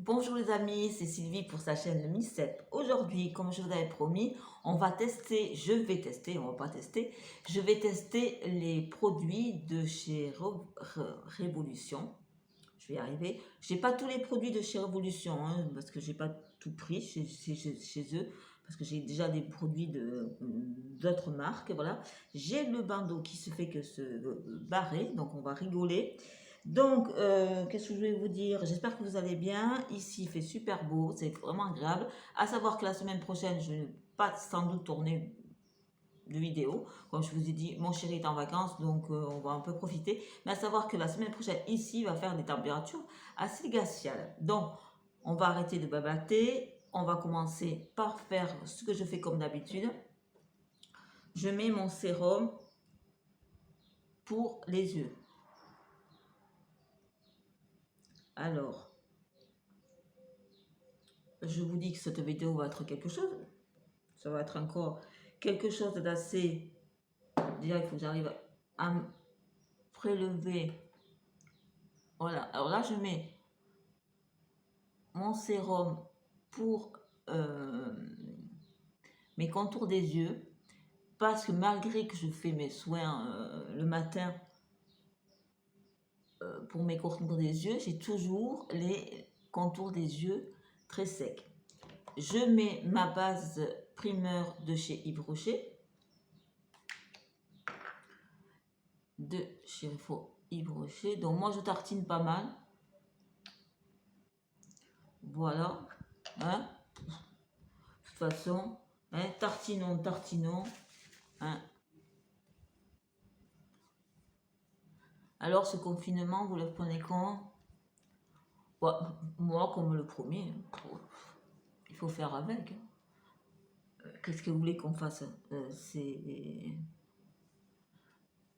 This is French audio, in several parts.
Bonjour les amis, c'est Sylvie pour sa chaîne Missep. Aujourd'hui, comme je vous avais promis, on va tester, on va pas tester, je vais tester les produits de chez Révolution. Je vais y arriver. Je n'ai pas tous les produits de chez Révolution, hein, parce que j'ai pas tout pris chez eux, parce que j'ai déjà des produits d'autres marques, voilà. J'ai le bandeau qui se fait que se barrer, donc on va rigoler. Donc, qu'est-ce que je vais vous dire? J'espère que vous allez bien. Ici, il fait super beau, c'est vraiment agréable. À savoir que la semaine prochaine, je ne vais pas sans doute tourner de vidéo. Comme je vous ai dit, mon chéri est en vacances, donc on va un peu profiter. Mais à savoir que la semaine prochaine, ici, il va faire des températures assez glaciales. Donc, on va arrêter de babater. On va commencer par faire ce que je fais comme d'habitude. Je mets mon sérum pour les yeux. Alors, je vous dis que cette vidéo va être quelque chose. Ça va être encore quelque chose d'assez... Déjà, il faut que j'arrive à me prélever. Voilà. Alors là, je mets mon sérum pour mes contours des yeux. Parce que malgré que je fais mes soins le matin pour mes contours des yeux, j'ai toujours les contours des yeux très secs. Je mets ma base primeur de chez Yves Rocher. De chez Yves Rocher. Donc moi je tartine pas mal. Voilà. Hein? De toute façon, hein, tartinons, tartinons. Hein? Alors ce confinement, vous le prenez quand? Bah, moi, comme le premier, il faut faire avec. Qu'est-ce que vous voulez qu'on fasse?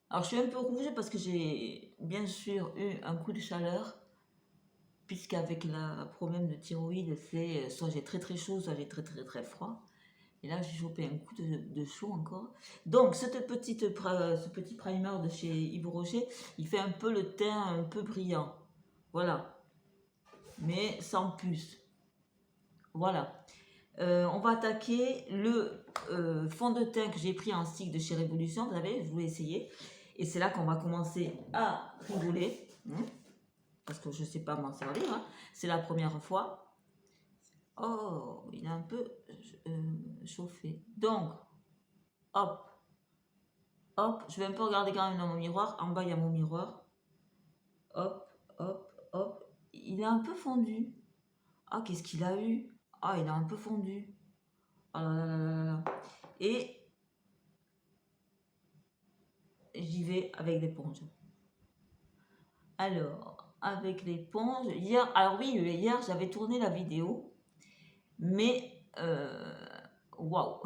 Alors je suis un peu rouge parce que j'ai bien sûr eu un coup de chaleur. Puisqu'avec le problème de thyroïde, c'est soit j'ai très très chaud, soit j'ai très très très froid. Et là, j'ai chopé un coup de chaud encore. Donc, ce petit primer de chez Yves Rocher, il fait un peu le teint un peu brillant. Voilà. Mais sans puce. Voilà. On va attaquer le fond de teint que j'ai pris en stick de chez Révolution. Vous savez, je voulais essayer. Et c'est là qu'on va commencer à rigoler. Parce que je ne sais pas m'en servir. Hein. C'est la première fois. Oh, il a un peu chauffé. Donc, hop. Hop, je vais un peu regarder quand même dans mon miroir. En bas, il y a mon miroir. Hop, hop, hop. Il est un peu fondu. Ah, qu'est-ce qu'il a eu? Ah, il a un peu fondu. Oh là là là là là. Et j'y vais avec l'éponge. Alors, avec l'éponge, hier, alors oui, hier, j'avais tourné la vidéo. Mais, waouh.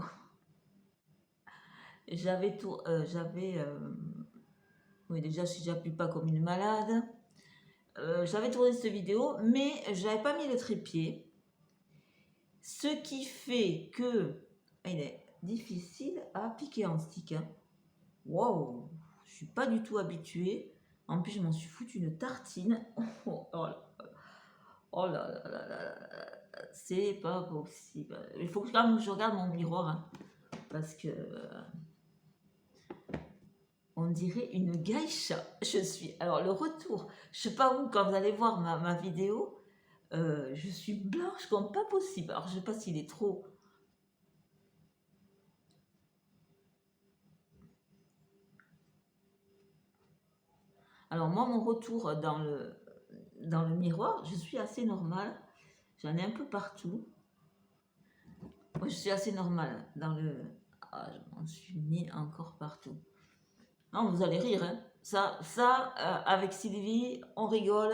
Oui, déjà, si j'appuie pas comme une malade. J'avais tourné cette vidéo, mais j'avais pas mis le trépied. Ce qui fait que il est difficile à piquer en stick. Hein. Wow, je suis pas du tout habituée. En plus, je m'en suis foutu une tartine. Oh là là là là là, c'est pas possible. Il faut quand même que je regarde mon miroir. Hein, parce que on dirait une geisha. Je suis. Alors, le retour, je sais pas où, quand vous allez voir ma vidéo, je suis blanche comme pas possible. Alors, je sais pas s'il est trop. Alors, moi, mon retour dans le miroir, je suis assez normale. J'en ai un peu partout. Moi, je suis assez normale dans le. Ah, je m'en suis mis encore partout. Non, vous allez rire. Hein. Avec Sylvie, on rigole.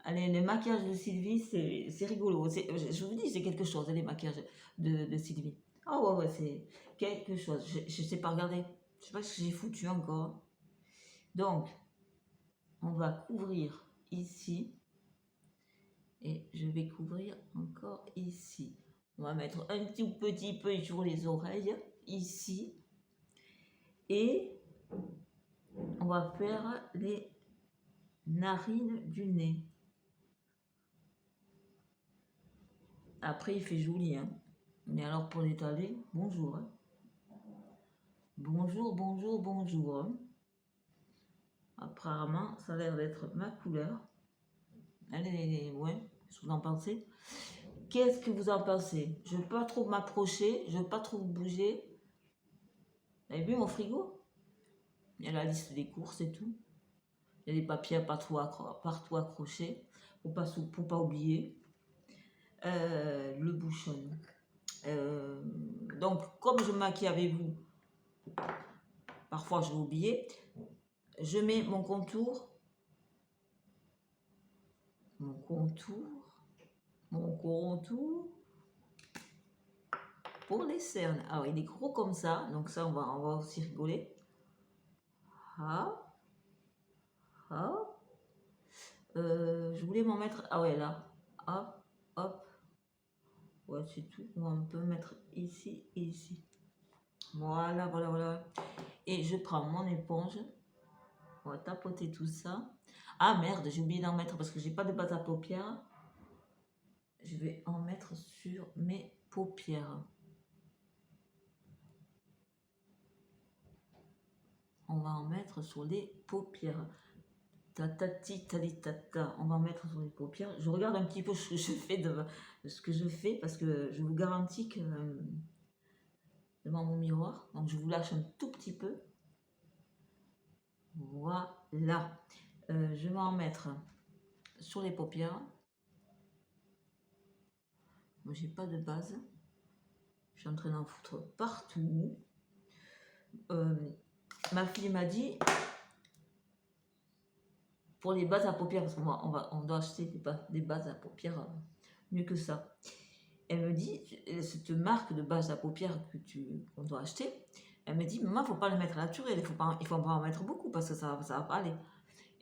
Allez, les maquillages de Sylvie, c'est rigolo. Je vous dis, c'est quelque chose, les maquillages de Sylvie. Ah ouais, ouais, c'est quelque chose. Je sais pas regarder. Je sais pas ce que j'ai foutu encore. Donc, on va couvrir ici. Et je vais couvrir encore ici. On va mettre un tout petit peu sur les oreilles, ici. Et on va faire les narines du nez. Après, il fait joli, hein. Mais alors, pour l'étaler, bonjour, hein. Bonjour, bonjour, bonjour, hein. Apparemment, ça a l'air d'être ma couleur. Allez, ouais, qu'est-ce que vous en pensez? Qu'est-ce que vous en pensez? Je ne veux pas trop m'approcher, je ne veux pas trop bouger. Vous avez vu mon frigo? Il y a la liste des courses et tout. Il y a des papiers partout, accrochés, pour pas oublier. Le bouchon. Donc, comme je maquille avec vous, parfois je vais oublier, je mets mon contour, mon contour pour les cernes. Alors, il est gros comme ça, donc ça, on va aussi rigoler. Ah, ah. Je voulais m'en mettre, ah ouais, là, hop, hop. Ouais, c'est tout. On peut mettre ici et ici. Voilà, voilà, voilà. Et je prends mon éponge. On va tapoter tout ça. Ah merde, j'ai oublié d'en mettre parce que j'ai pas de base à paupières. Je vais en mettre sur mes paupières. On va en mettre sur les paupières. Tatati, tata. On va en mettre sur les paupières. Je regarde un petit peu ce que je fais de ce que je fais parce que je vous garantis que devant mon miroir. Donc je vous lâche un tout petit peu. Voilà. Je vais en mettre sur les paupières. Moi, j'ai pas de base. Je suis en train d'en foutre partout. Ma fille m'a dit, pour les bases à paupières, parce qu'on doit acheter des bases à paupières mieux que ça. Elle me dit, cette marque de base à paupières qu'on doit acheter, elle me dit, maman, il ne faut pas le mettre naturel, il faut pas en mettre beaucoup parce que ça va pas aller.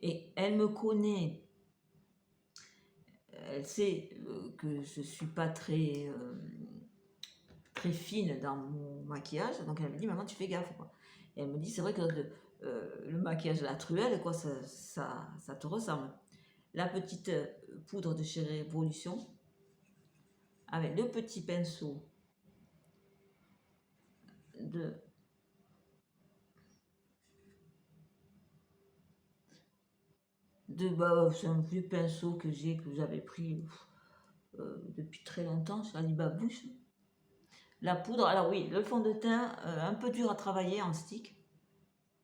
Et elle me connaît, elle sait que je ne suis pas très fine dans mon maquillage, donc elle me dit, maman, tu fais gaffe, quoi. Et elle me dit, c'est vrai que le maquillage de la truelle, quoi, ça te ressemble. La petite poudre de chez Révolution, avec le petit pinceau c'est un vieux pinceau que j'avais pris depuis très longtemps chez Alibabouche. La poudre, alors oui, le fond de teint, un peu dur à travailler en stick.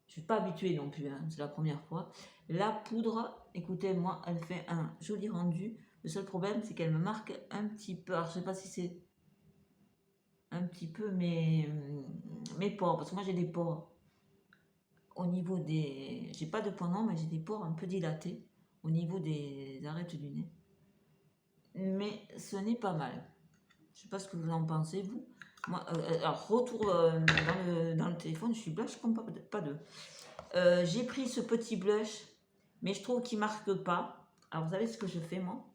Je ne suis pas habituée non plus, hein, c'est la première fois. La poudre, écoutez, moi, elle fait un joli rendu. Le seul problème, c'est qu'elle me marque un petit peu. Alors, je ne sais pas si c'est un petit peu mes pores, parce que moi, j'ai des pores au niveau des... J'ai pas de points noirs, mais j'ai des pores un peu dilatés au niveau des arêtes du nez. Mais ce n'est pas mal. Je ne sais pas ce que vous en pensez, vous. Moi, alors, retour dans le téléphone, je suis blush comme pas deux. J'ai pris ce petit blush, mais je trouve qu'il ne marque pas. Alors, vous savez ce que je fais, moi?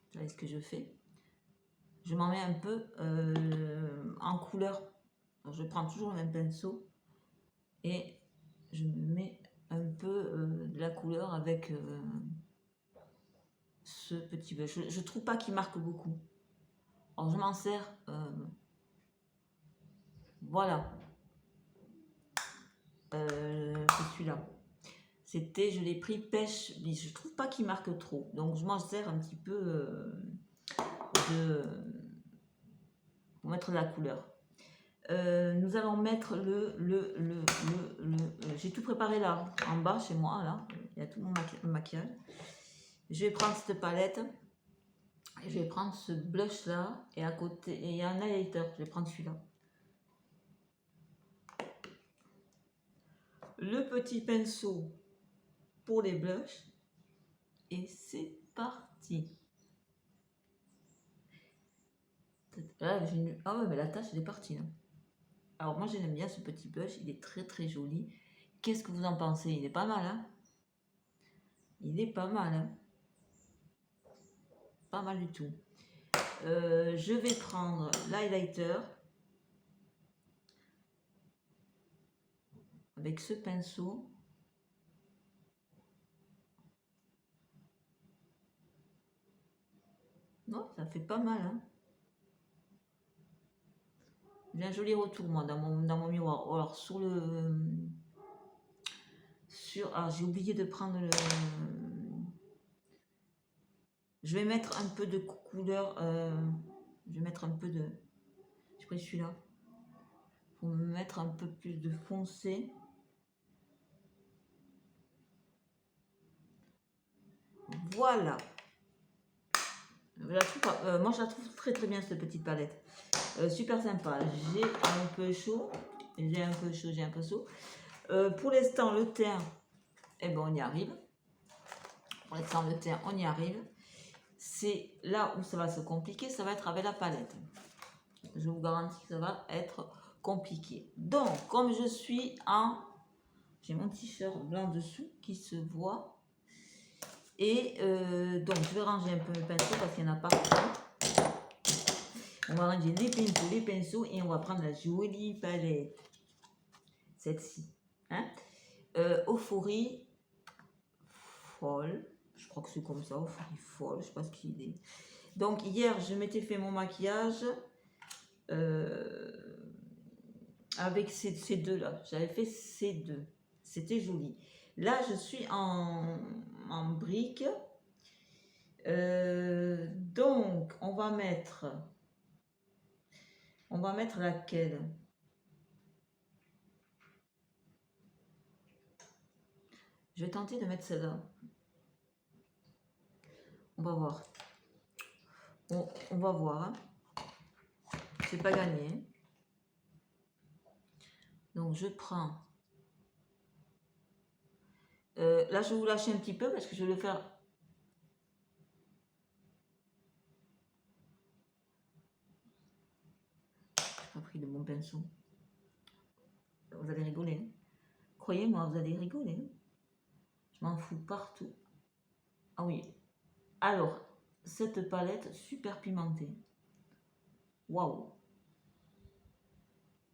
Vous savez ce que je fais? Je m'en mets un peu en couleur. Alors, je prends toujours le même pinceau et je me mets un peu de la couleur avec ce petit blush. Je ne trouve pas qu'il marque beaucoup. Alors, je m'en sers... voilà. C'est celui-là. C'était, je l'ai pris pêche lisse. Je trouve pas qu'il marque trop. Donc, je m'en sers un petit peu pour mettre de la couleur. Nous allons mettre j'ai tout préparé là, en bas chez moi, là. Il y a tout mon maquillage. Je vais prendre cette palette. Et je vais prendre ce blush là. Et à côté, et il y a un highlighter. Je vais prendre celui-là. Le petit pinceau pour les blushs. Et c'est parti. Là, ah ouais, mais la tache, elle est partie. Là. Alors, moi, j'aime bien ce petit blush. Il est très, très joli. Qu'est-ce que vous en pensez? Il est pas mal, hein? Il est pas mal, hein? Pas mal du tout. Je vais prendre l'highlighter. Avec ce pinceau. Non, ça fait pas mal, hein. J'ai un joli retour, moi, dans mon miroir. Alors, sur le... Ah, j'ai oublié de prendre le... Je vais mettre un peu de couleur. Je vais mettre un peu de... J'ai pris celui-là. Pour me mettre un peu plus de foncé. Voilà. Moi, je la trouve très très bien, cette petite palette. Super sympa. J'ai un peu chaud. J'ai un peu chaud, j'ai un peu chaud. Pour l'instant, le teint, eh ben, on y arrive. Pour l'instant, le teint, on y arrive. C'est là où ça va se compliquer, ça va être avec la palette. Je vous garantis que ça va être compliqué. Donc, comme je suis en... J'ai mon t-shirt blanc dessous qui se voit. Et donc, je vais ranger un peu mes pinceaux parce qu'il n'y en a pas. On va ranger les pinceaux et on va prendre la jolie palette. Celle-ci. Hein? Euphorie folle. Je crois que c'est comme ça, Euphorie folle. Je sais pas ce qu'il est. Donc, hier, je m'étais fait mon maquillage avec ces deux-là. J'avais fait ces deux. C'était joli. Là, je suis en brique. Donc, on va mettre laquelle? Je vais tenter de mettre celle-là. On va voir. On va voir. Hein. C'est pas gagné. Donc, je prends. Là, je vais vous lâcher un petit peu parce que je vais le faire. J'ai pas pris de bon pinceau. Vous allez rigoler. Hein. Croyez-moi, vous allez rigoler. Hein. Je m'en fous partout. Ah oui. Alors, cette palette super pimentée. Waouh.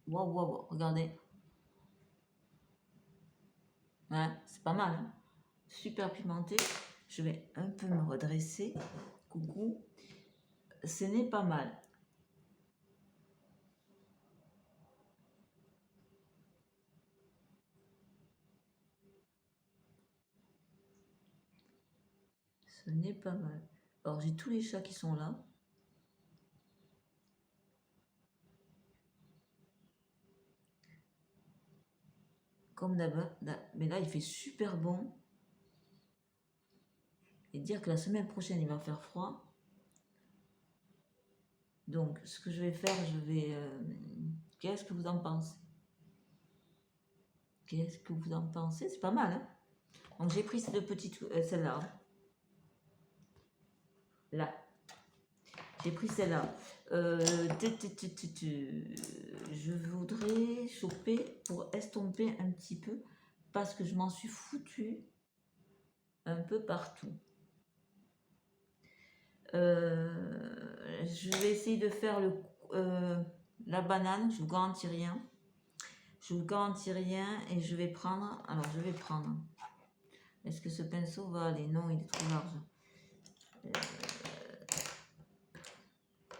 Waouh, waouh, regardez. Ouais, c'est pas mal. Hein. Super pimenté. Je vais un peu me redresser. Coucou. Ce n'est pas mal. Ce n'est pas mal. Alors, j'ai tous les chats qui sont là. Comme d'habitude. Mais là, il fait super bon. Et dire que la semaine prochaine, il va faire froid. Donc, ce que je vais faire, je vais... Qu'est-ce que vous en pensez? Qu'est-ce que vous en pensez? C'est pas mal, hein? Donc, j'ai pris cette petite... celle-là. Là. J'ai pris celle-là. Je voudrais choper pour estomper un petit peu parce que je m'en suis foutu un peu partout. Je vais essayer de faire la banane, je vous garantis rien. Je vous garantis rien et je vais prendre. Alors, je vais prendre. Est-ce que ce pinceau va aller? Non, il est trop large.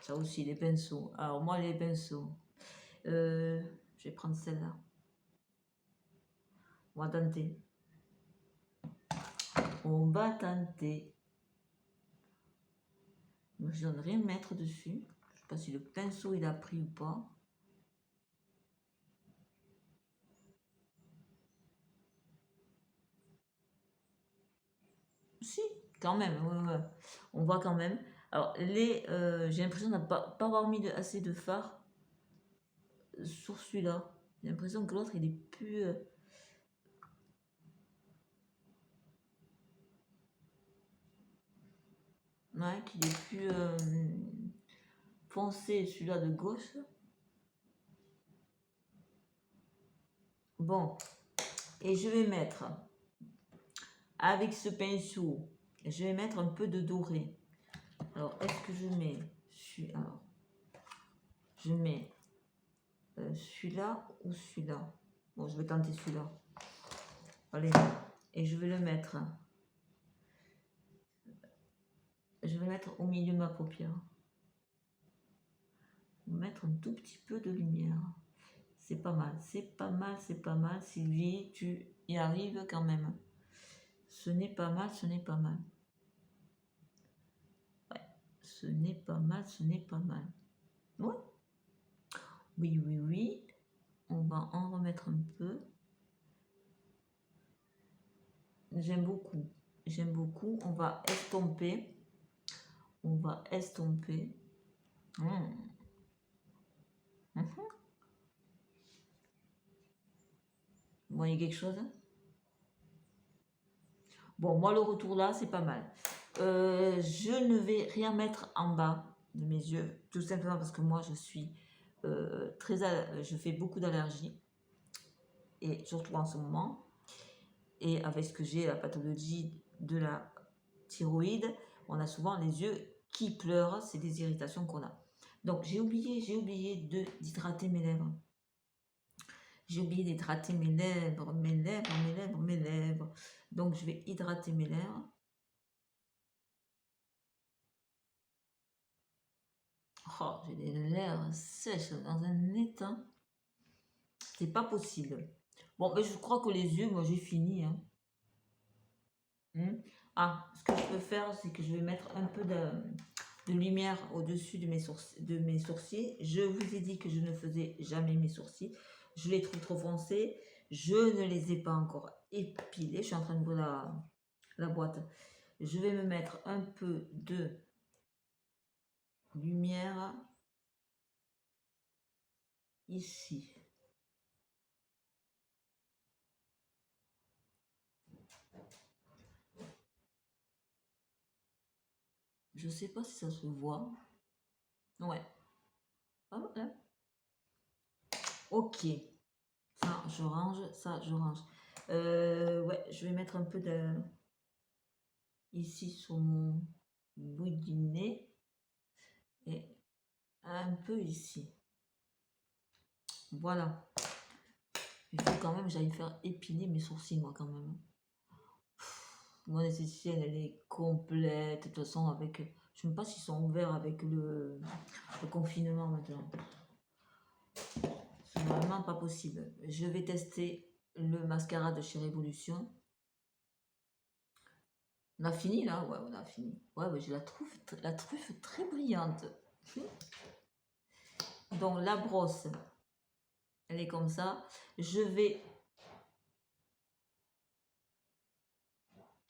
Ça aussi, les pinceaux. Alors, moi, les pinceaux. Je vais prendre celle-là. On va tenter. On va tenter. Moi, je ne donne rien mettre dessus. Je ne sais pas si le pinceau, il a pris ou pas. Si, quand même. Ouais, ouais. On voit quand même. Alors, j'ai l'impression de ne pas avoir mis assez de fard sur celui-là. J'ai l'impression que l'autre, il est plus... Ouais, qu'il est plus foncé, celui-là de gauche. Bon, et je vais mettre, avec ce pinceau, je vais mettre un peu de doré. Alors, est-ce que je mets... Alors, je mets celui-là ou celui-là? Bon, je vais tenter celui-là. Allez, et je vais le mettre je vais mettre au milieu de ma paupière. Mettre un tout petit peu de lumière. C'est pas mal, c'est pas mal, c'est pas mal. Sylvie, tu y arrives quand même. Ce n'est pas mal, ce n'est pas mal. Ouais, ce n'est pas mal, ce n'est pas mal. Ouais. Oui, oui, oui. On va en remettre un peu. J'aime beaucoup. J'aime beaucoup. On va estomper. On va estomper. Vous voyez quelque chose? Bon, moi, le retour là, c'est pas mal. Je ne vais rien mettre en bas de mes yeux, tout simplement parce que moi, je suis je fais beaucoup d'allergies, et surtout en ce moment. Et avec ce que j'ai, la pathologie de la thyroïde, on a souvent les yeux qui pleurent, c'est des irritations qu'on a. Donc, j'ai oublié d'hydrater mes lèvres. J'ai oublié d'hydrater mes lèvres, mes lèvres, mes lèvres, mes lèvres. Donc, je vais hydrater mes lèvres. Oh, j'ai des lèvres sèches dans un état. C'est pas possible. Bon, mais je crois que les yeux, moi, j'ai fini. Hein. Ah, ce que je peux faire, c'est que je vais mettre un peu de lumière au-dessus de mes sourcils. Je vous ai dit que je ne faisais jamais mes sourcils. Je les trouve trop foncés. Je ne les ai pas encore épilés. Je suis en train de voir la boîte. Je vais me mettre un peu de lumière ici. Je ne sais pas si ça se voit. Ouais. Pas mal, hein? Ok. Ça, je range. Ça, je range. Ouais, je vais mettre un peu de... ici sur mon bout du nez. Et un peu ici. Voilà. Il faut quand même que j'aille faire épiler mes sourcils, moi, quand même. Mon esthéticienne, elle est complète. De toute façon, avec... Je ne sais même pas s'ils sont ouverts avec le confinement maintenant. C'est vraiment pas possible. Je vais tester le mascara de chez Révolution. On a fini là? Ouais, on a fini. Ouais, ouais, j'ai la truffe très brillante. Donc la brosse, elle est comme ça. Je vais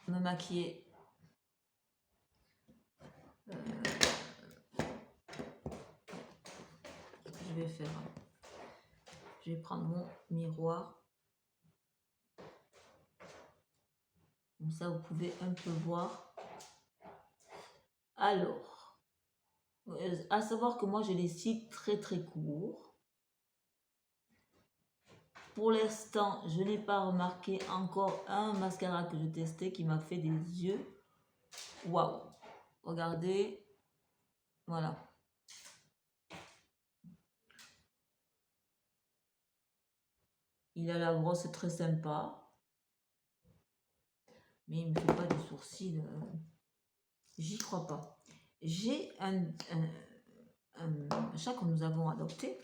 me maquiller. Je vais faire. Je vais prendre mon miroir. Comme ça, vous pouvez un peu voir. Alors, à savoir que moi, j'ai les cils très très courts. Pour l'instant, je n'ai pas remarqué encore un mascara que je testais qui m'a fait des yeux. Waouh! Regardez. Voilà. Il a la brosse très sympa. Mais il ne me fait pas de sourcils. J'y crois pas. J'ai un chat que nous avons adopté.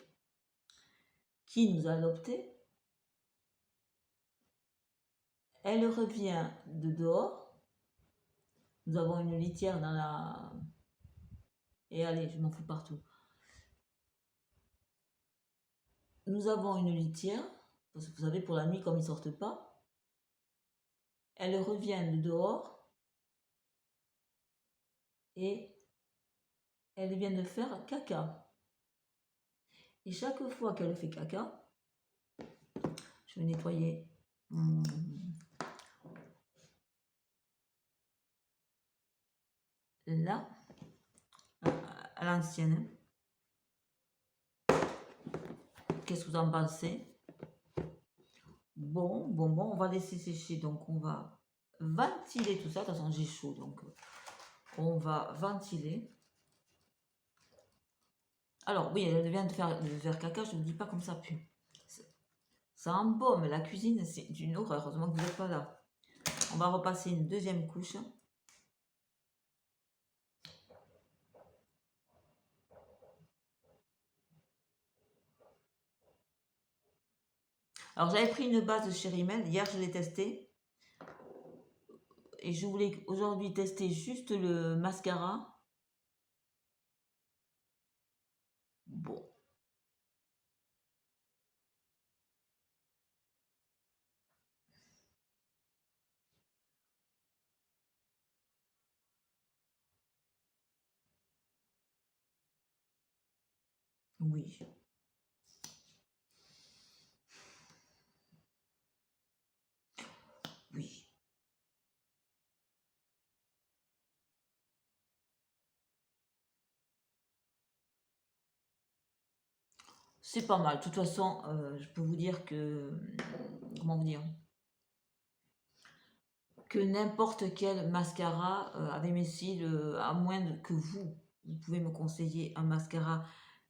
Qui nous a adopté. Elle revient de dehors. Nous avons une litière dans la... Et allez, je m'en fous partout. Nous avons une litière. Parce que vous savez, pour la nuit, comme ils ne sortent pas. Elle revient de dehors. Et elle vient de faire caca. Et chaque fois qu'elle fait caca, je vais nettoyer là, à l'ancienne. Qu'est-ce que vous en pensez? Bon, on va laisser sécher. Donc, on va ventiler tout ça. De toute façon, j'ai chaud. Donc, on va ventiler. Alors, oui, elle vient de faire caca. Je ne dis pas comme ça pue. Ça embaume. La cuisine, c'est une horreur. Heureusement que vous n'êtes pas là. On va repasser une deuxième couche. Alors, j'avais pris une base de chez Rimmel. Hier, je l'ai testé. Et je voulais aujourd'hui tester juste le mascara. Bon, oui, oui. C'est pas mal. De toute façon, je peux vous dire que... Comment vous dire? Que n'importe quel mascara avec mes cils, à moins que vous pouvez me conseiller un mascara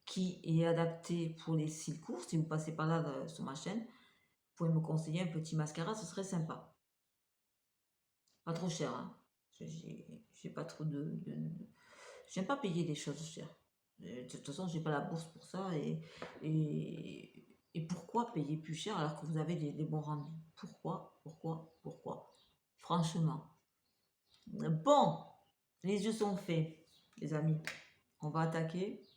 qui est adapté pour les cils courts. Si vous passez par là sur ma chaîne, vous pouvez me conseiller un petit mascara, ce serait sympa. Pas trop cher, hein. J'ai pas trop J'aime pas payer des choses chères. De toute façon, j'ai pas la bourse pour ça et pourquoi payer plus cher alors que vous avez des bons rendus? Pourquoi? Franchement. Bon, les yeux sont faits, les amis. On va attaquer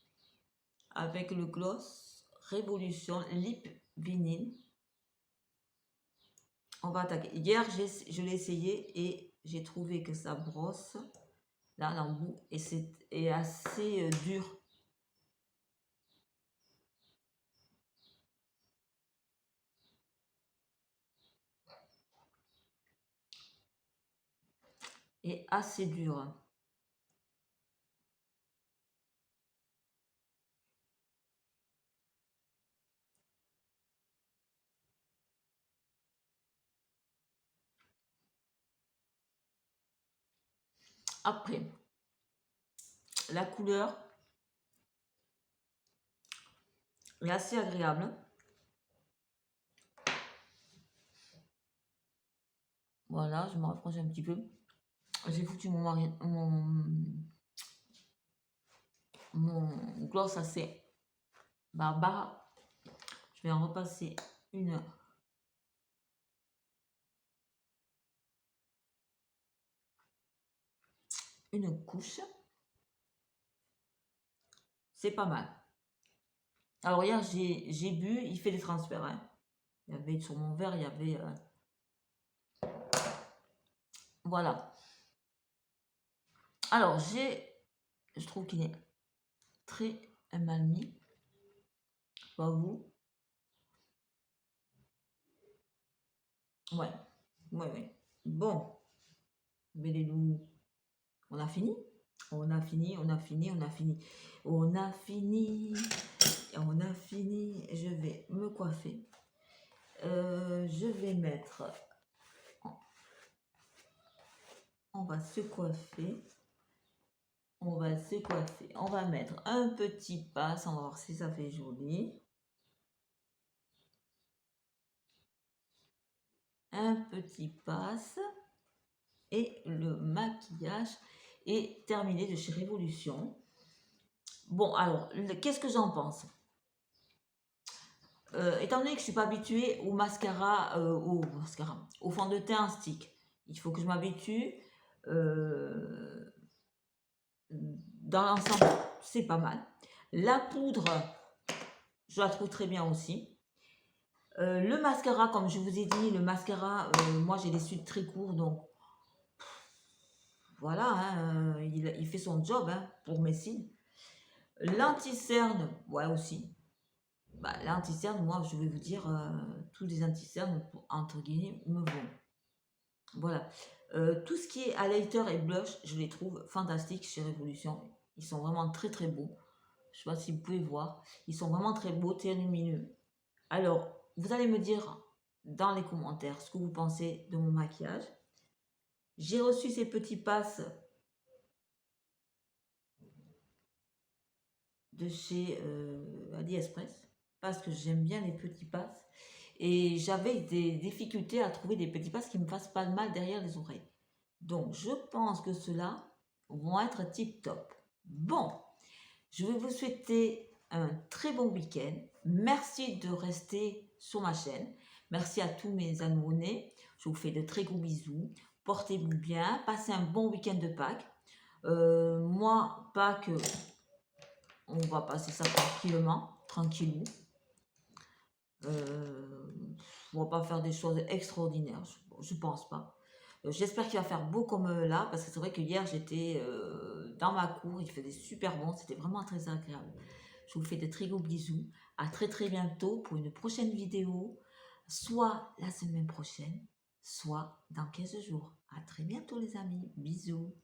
avec le Gloss Révolution Lip Vinyl. On va attaquer. Hier, je l'ai essayé et j'ai trouvé que ça brosse là, l'embout, et c'est assez dur. Et assez dur. Après, la couleur est assez agréable. Voilà, je me rapproche un petit peu. J'ai foutu mon gloss assez barbare. Je vais en repasser une couche. C'est pas mal. Alors hier, j'ai bu, il fait des transferts, hein. Il y avait sur mon verre, il y avait... voilà. Alors, je trouve qu'il est très mal mis. Pas vous? Ouais. Ouais. Bon. Mais les loups, on a fini? On a fini. Je vais me coiffer. Je vais mettre... On va se coiffer. On va mettre un petit passe. On va voir si ça fait joli. Un petit passe. Et le maquillage est terminé de chez Révolution. Bon, alors, qu'est-ce que j'en pense? Étant donné que je ne suis pas habituée au mascara, au fond de teint stick, il faut que je m'habitue. Dans l'ensemble, c'est pas mal. La poudre, je la trouve très bien aussi. Le mascara, comme je vous ai dit, le mascara, moi j'ai des cils très courts, donc voilà, hein, il fait son job, hein, pour mes cils. L'anti-cerne, ouais aussi. Bah, l'anti-cerne, moi je vais vous dire, tous les anti-cernes, entre guillemets, me vont. Voilà. Tout ce qui est highlighter et blush, je les trouve fantastiques chez Révolution. Ils sont vraiment très très beaux. Je ne sais pas si vous pouvez voir. Ils sont vraiment très beaux, très lumineux. Alors, vous allez me dire dans les commentaires ce que vous pensez de mon maquillage. J'ai reçu ces petits passes de chez AliExpress parce que j'aime bien les petits passes. Et j'avais des difficultés à trouver des petits passes qui ne me fassent pas de mal derrière les oreilles. Donc, je pense que ceux-là vont être tip top. Bon, je vais vous souhaiter un très bon week-end. Merci de rester sur ma chaîne. Merci à tous mes abonnés. Je vous fais de très gros bisous. Portez-vous bien. Passez un bon week-end de Pâques. Moi, Pâques, on va passer ça tranquillement, tranquillou. On va pas faire des choses extraordinaires, je pense pas. J'espère qu'il va faire beau comme là, parce que c'est vrai que hier j'étais dans ma cour, il faisait super bon, c'était vraiment très agréable. Je vous fais de très gros bisous, à très très bientôt pour une prochaine vidéo, soit la semaine prochaine, soit dans 15 jours. À très bientôt les amis, bisous.